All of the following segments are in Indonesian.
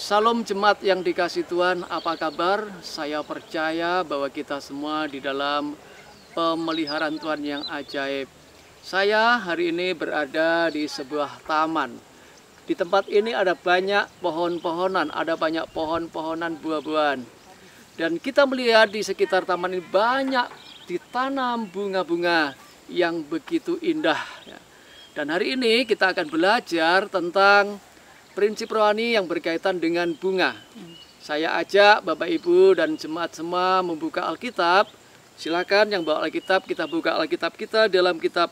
Salam jemaat yang dikasih Tuhan, apa kabar? Saya percaya bahwa kita semua di dalam pemeliharaan Tuhan yang ajaib. Saya hari ini berada di sebuah taman. Di tempat ini ada banyak pohon-pohonan, ada banyak pohon-pohonan buah-buahan. Dan kita melihat di sekitar taman ini banyak ditanam bunga-bunga yang begitu indah. Dan hari ini kita akan belajar tentang prinsip rohani yang berkaitan dengan bunga. Saya ajak Bapak Ibu dan jemaat semua membuka Alkitab. Silakan yang bawa Alkitab, kita buka Alkitab kita dalam kitab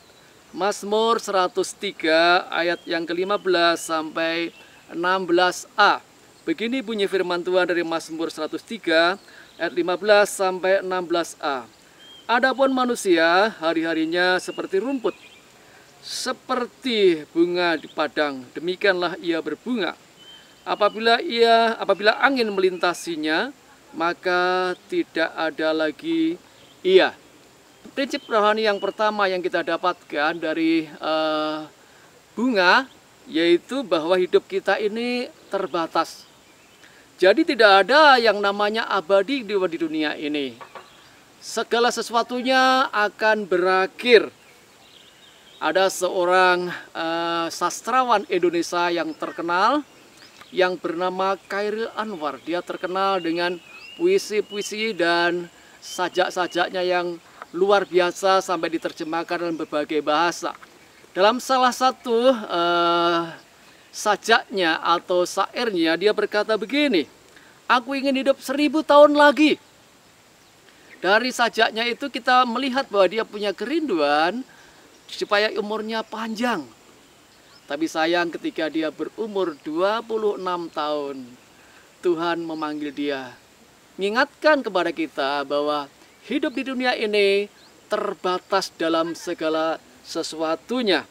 Mazmur 103 ayat yang ke-15 sampai 16a. Begini bunyi firman Tuhan dari Mazmur 103 ayat 15 sampai 16a. Adapun manusia hari-harinya seperti rumput, seperti bunga di padang, demikianlah ia berbunga. Apabila angin melintasinya, maka tidak ada lagi ia. Prinsip rohani yang pertama yang kita dapatkan dari bunga, yaitu bahwa hidup kita ini terbatas. Jadi tidak ada yang namanya abadi di dunia ini. Segala sesuatunya akan berakhir. Ada seorang sastrawan Indonesia yang terkenal yang bernama Chairil Anwar. Dia terkenal dengan puisi-puisi dan sajak-sajaknya yang luar biasa sampai diterjemahkan dalam berbagai bahasa. Dalam salah satu sajaknya atau syairnya dia berkata begini, "Aku ingin hidup 1000 tahun lagi." Dari sajaknya itu kita melihat bahwa dia punya kerinduan supaya umurnya panjang. Tapi sayang ketika dia berumur 26 tahun, Tuhan memanggil dia. Mengingatkan kepada kita bahwa hidup di dunia ini terbatas dalam segala sesuatunya.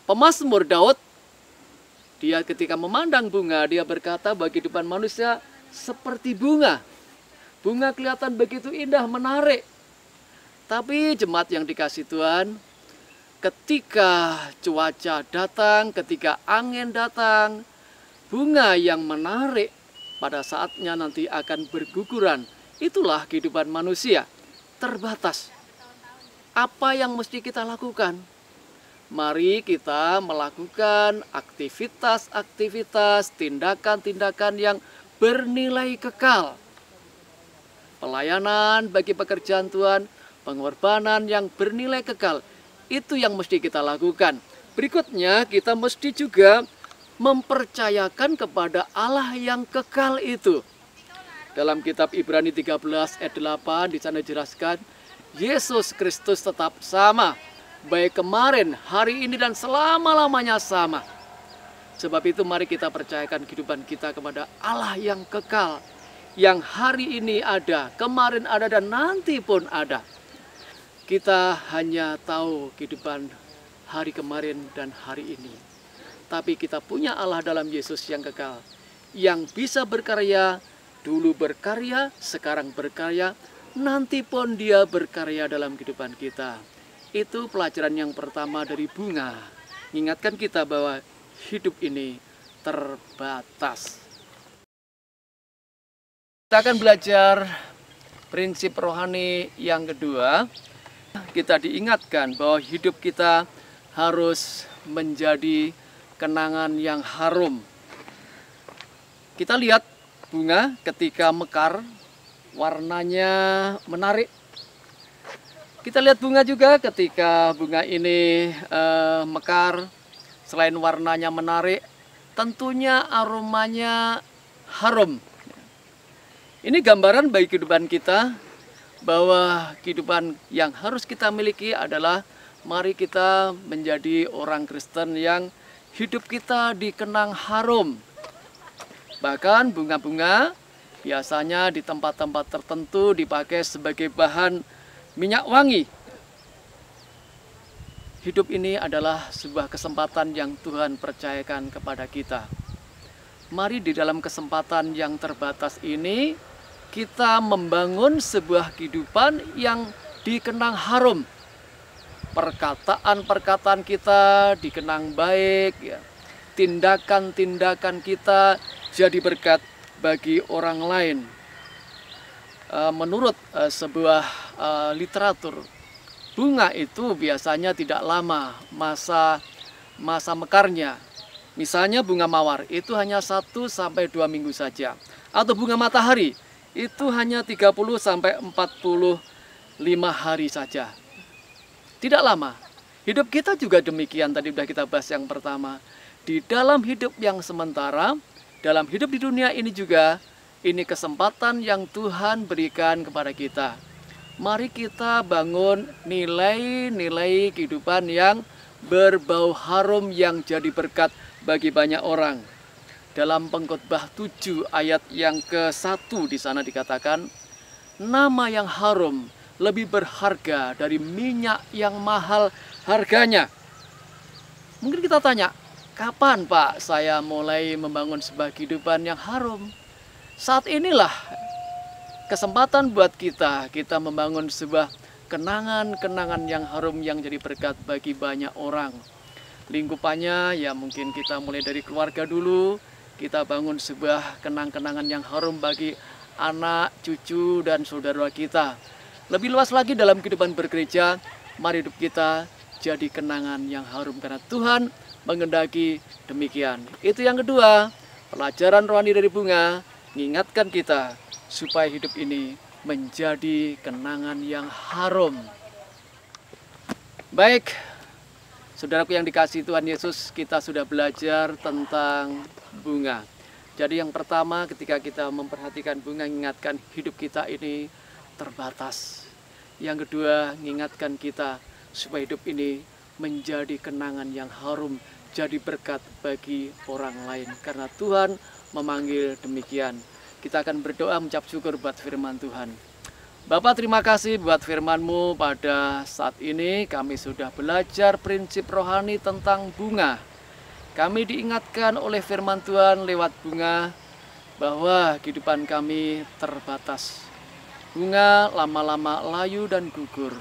Pemazmur Daud, dia ketika memandang bunga, dia berkata bahwa kehidupan manusia seperti bunga. Bunga kelihatan begitu indah, menarik. Tapi jemaat yang dikasih Tuhan, ketika cuaca datang, ketika angin datang, bunga yang menarik pada saatnya nanti akan berguguran. Itulah kehidupan manusia, terbatas. Apa yang mesti kita lakukan? Mari kita melakukan aktivitas-aktivitas, tindakan-tindakan yang bernilai kekal. Pelayanan bagi pekerjaan Tuhan, pengorbanan yang bernilai kekal, itu yang mesti kita lakukan. Berikutnya kita mesti juga mempercayakan kepada Allah yang kekal itu. Dalam kitab Ibrani 13 ayat 8 di sana dijelaskan, Yesus Kristus tetap sama, baik kemarin, hari ini dan selama-lamanya sama. Sebab itu mari kita percayakan kehidupan kita kepada Allah yang kekal, yang hari ini ada, kemarin ada dan nanti pun ada. Kita hanya tahu kehidupan hari kemarin dan hari ini. Tapi kita punya Allah dalam Yesus yang kekal. Yang bisa berkarya, dulu berkarya, sekarang berkarya, nanti pun dia berkarya dalam kehidupan kita. Itu pelajaran yang pertama dari bunga. Mengingatkan kita bahwa hidup ini terbatas. Kita akan belajar prinsip rohani yang kedua. Kita diingatkan bahwa hidup kita harus menjadi kenangan yang harum. Kita lihat bunga ketika mekar, warnanya menarik. Kita lihat bunga juga ketika bunga ini mekar, selain warnanya menarik, tentunya aromanya harum. Ini gambaran bagi kehidupan kita, bahwa kehidupan yang harus kita miliki adalah mari kita menjadi orang Kristen yang hidup kita dikenang harum. Bahkan bunga-bunga biasanya di tempat-tempat tertentu dipakai sebagai bahan minyak wangi. Hidup ini adalah sebuah kesempatan yang Tuhan percayakan kepada kita. Mari di dalam kesempatan yang terbatas ini kita membangun sebuah kehidupan yang dikenang harum. Perkataan-perkataan kita dikenang baik, ya. tindakan-tindakan kita jadi berkat bagi orang lain. Menurut sebuah literatur, bunga itu biasanya tidak lama masa mekarnya. Misalnya bunga mawar itu hanya 1 sampai 2 minggu saja. Atau bunga matahari itu hanya 30 sampai 45 hari saja. Tidak lama. Hidup kita juga demikian, tadi sudah kita bahas yang pertama. Di dalam hidup yang sementara, dalam hidup di dunia ini juga, ini kesempatan yang Tuhan berikan kepada kita. Mari kita bangun nilai-nilai kehidupan yang berbau harum yang jadi berkat bagi banyak orang. Dalam Pengkhotbah 7 ayat yang ke-1 di sana dikatakan, nama yang harum lebih berharga dari minyak yang mahal harganya. Mungkin kita tanya, kapan Pak saya mulai membangun sebuah kehidupan yang harum? Saat inilah kesempatan buat kita membangun sebuah kenangan-kenangan yang harum yang jadi berkat bagi banyak orang. Lingkupannya ya mungkin kita mulai dari keluarga dulu, kita bangun sebuah kenang-kenangan yang harum bagi anak, cucu, dan saudara kita. Lebih luas lagi dalam kehidupan bergereja, mari hidup kita jadi kenangan yang harum karena Tuhan menghendaki demikian. Itu yang kedua, pelajaran rohani dari bunga mengingatkan kita supaya hidup ini menjadi kenangan yang harum. Baik, saudaraku yang dikasihi Tuhan Yesus, kita sudah belajar tentang bunga. Jadi yang pertama ketika kita memperhatikan bunga, mengingatkan hidup kita ini terbatas. Yang kedua, mengingatkan kita supaya hidup ini menjadi kenangan yang harum, jadi berkat bagi orang lain. Karena Tuhan memanggil demikian. Kita akan berdoa mengucap syukur buat firman Tuhan. Bapak, terima kasih buat firman-Mu. Pada saat ini kami sudah belajar prinsip rohani tentang bunga. Kami diingatkan oleh firman Tuhan lewat bunga bahwa kehidupan kami terbatas. Bunga lama-lama layu dan gugur.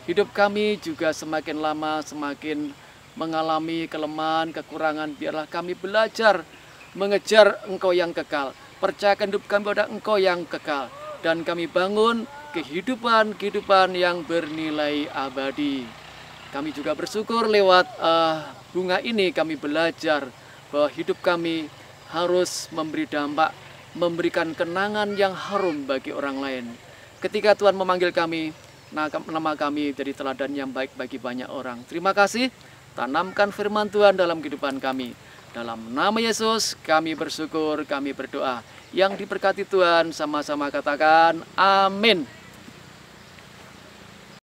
Hidup kami juga semakin lama semakin mengalami kelemahan, kekurangan. Biarlah kami belajar mengejar Engkau yang kekal. Percayakan hidup kami pada Engkau yang kekal. Dan kami bangun kehidupan yang bernilai abadi. Kami juga bersyukur lewat bunga ini kami belajar bahwa hidup kami harus memberi dampak, memberikan kenangan yang harum bagi orang lain. Ketika Tuhan memanggil kami, nama kami jadi teladan yang baik bagi banyak orang. Terima kasih, tanamkan firman Tuhan dalam kehidupan kami. Dalam nama Yesus kami bersyukur, kami berdoa. Yang diberkati Tuhan sama-sama katakan amin.